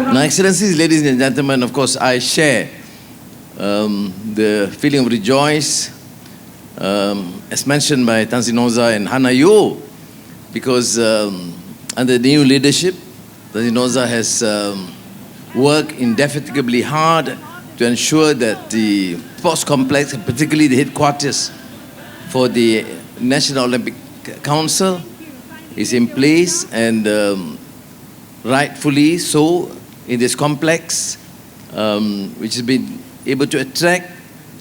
Now, Excellencies, ladies and gentlemen, of course, I share the feeling of rejoice, as mentioned by Tan Sri Noza and Hana Yo, because under the new leadership, Tan Sri Noza has worked indefatigably hard to ensure that the sports complex, and particularly the headquarters for the National Olympic Council, is in place, and rightfully so, in this complex, which has been able to attract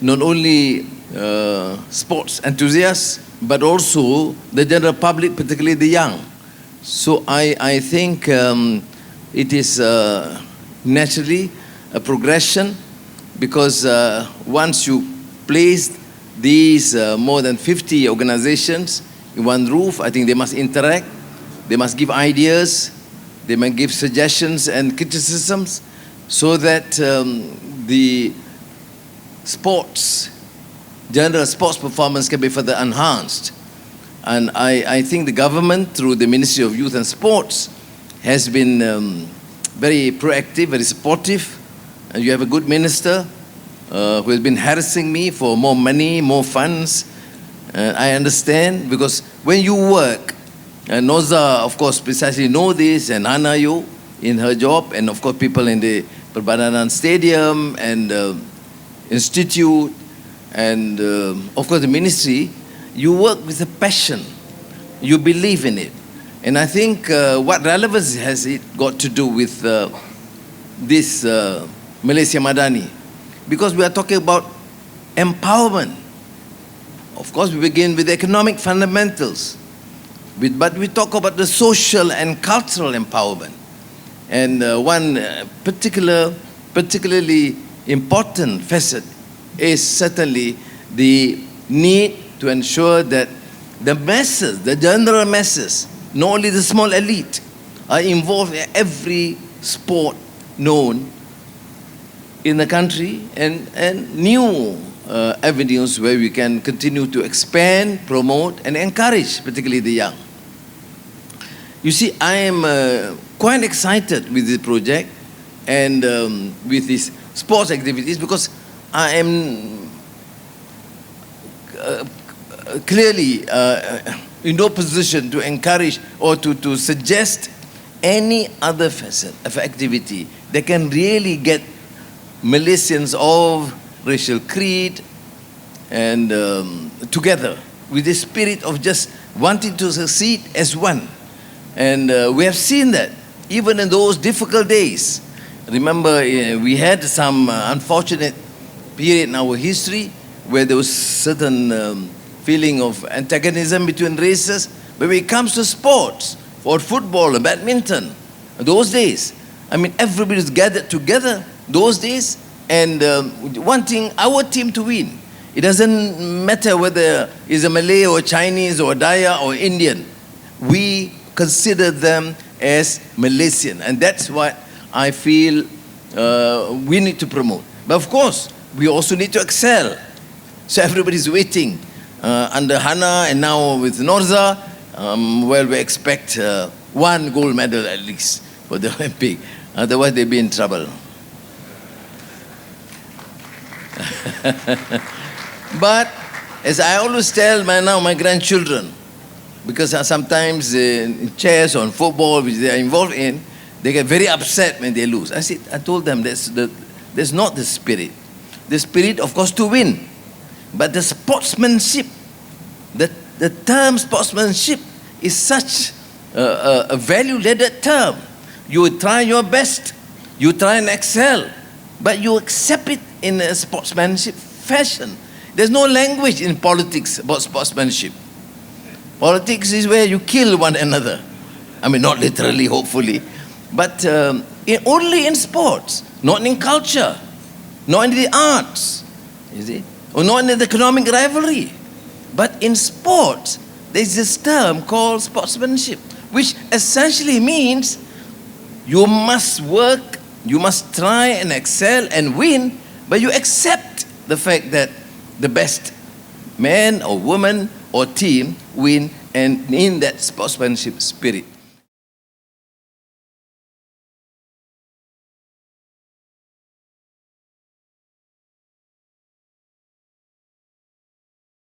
not only sports enthusiasts, but also the general public, particularly the young. So I think it is naturally a progression, because once you place these more than 50 organizations in one roof, I think they must interact, they must give ideas, they must give suggestions and criticisms, so that the general sports performance can be further enhanced. And I think the government, through the Ministry of Youth and Sports, has been very proactive, very supportive. And you have a good minister who has been harassing me for more money, more funds. I understand, because when you work, and Noza, of course, precisely know this, and Hana Yo in her job, and of course people in the Perbadanan Stadium and Institute, and of course the ministry, you work with a passion, you believe in it. And I think what relevance has it got to do with this Malaysia Madani? Because we are talking about empowerment. Of course, we begin with the economic fundamentals, but we talk about the social and cultural empowerment. And one particularly important facet is certainly the need to ensure that the masses, the general masses, not only the small elite, are involved in every sport known in the country, and new avenues where we can continue to expand, promote, and encourage, particularly the young. You see, I am quite excited with this project and with these sports activities, because I am clearly in no position to encourage or to suggest any other facet of activity that can really get Malaysians of racial creed and together with the spirit of just wanting to succeed as one. And we have seen that even in those difficult days. Remember, we had some unfortunate period in our history where there was certain feeling of antagonism between races. But when it comes to sports, or football or badminton, those days, I mean, everybody's gathered together those days and wanting our team to win. It doesn't matter whether it's a Malay or Chinese or Daya or Indian. We consider them as Malaysian, and that's what I feel we need to promote. But of course, we also need to excel. So everybody's waiting under Hana and now with Norza. Well, we expect one gold medal at least for the Olympic. Otherwise, they'll be in trouble. But as I always tell my grandchildren, because sometimes in chess or in football, which they are involved in, they get very upset when they lose. I told them that's not the spirit. The spirit, of course, to win. But the sportsmanship, the term sportsmanship is such a value-laden term. You try your best, you try and excel, but you accept it in a sportsmanship fashion. There's no language in politics about sportsmanship. Politics is where you kill one another. I mean, not literally, hopefully, but only in sports, not in culture, not in the arts, you see, or not in the economic rivalry. But in sports, there's this term called sportsmanship, which essentially means you must work, you must try and excel and win, but you accept the fact that the best man or woman or team win, and in that sportsmanship spirit.